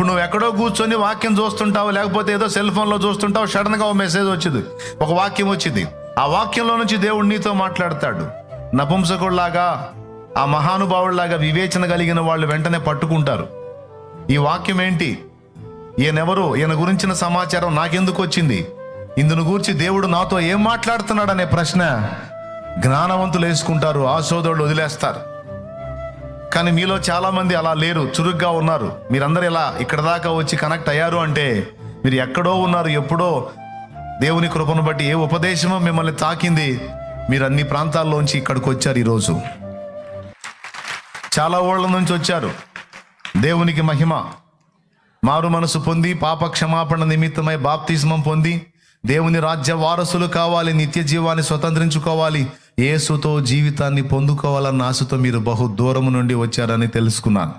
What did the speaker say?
ఇప్పుడు నువ్వు ఎక్కడో కూర్చొని వాక్యం చూస్తుంటావు, లేకపోతే ఏదో సెల్ ఫోన్లో చూస్తుంటావు, సడన్గా ఒక మెసేజ్ వచ్చింది, ఒక వాక్యం వచ్చింది. ఆ వాక్యంలో నుంచి దేవుడు నీతో మాట్లాడతాడు. నపుంసకుడిలాగా, ఆ మహానుభావుడిలాగా వివేచన కలిగిన వాళ్ళు వెంటనే పట్టుకుంటారు. ఈ వాక్యం ఏంటి, ఈయనెవరు, ఈయన గురించిన సమాచారం నాకెందుకు వచ్చింది, ఇందును గూర్చి దేవుడు నాతో ఏం మాట్లాడుతున్నాడు అనే ప్రశ్న జ్ఞానవంతులు వేసుకుంటారు, ఆ సోదరులు వదిలేస్తారు. కానీ మీలో చాలా మంది అలా లేరు, చురుగ్గా ఉన్నారు. మీరందరూ ఇలా ఇక్కడ దాకా వచ్చి కనెక్ట్ అయ్యారు అంటే మీరు ఎక్కడో ఉన్నారు, ఎప్పుడో దేవుని కృపను బట్టి ఏ ఉపదేశమో మిమ్మల్ని తాకింది, మీరు అన్ని ప్రాంతాల్లోంచి ఇక్కడికి వచ్చారు. ఈరోజు చాలా ఊళ్ళ నుంచి వచ్చారు. దేవునికి మహిమ. మారు మనసు పొంది పాప క్షమాపణ నిమిత్తమై బాప్తిస్మం పొంది దేవుని రాజ్య వారసులు కావాలి, నిత్య జీవాన్ని స్వతంత్రించుకోవాలి, యేసుతో జీవితాన్ని పొందుకోవాలన్న ఆశతో మీరు బహు దూరం నుండి వచ్చారని తెలుసుకున్నాను.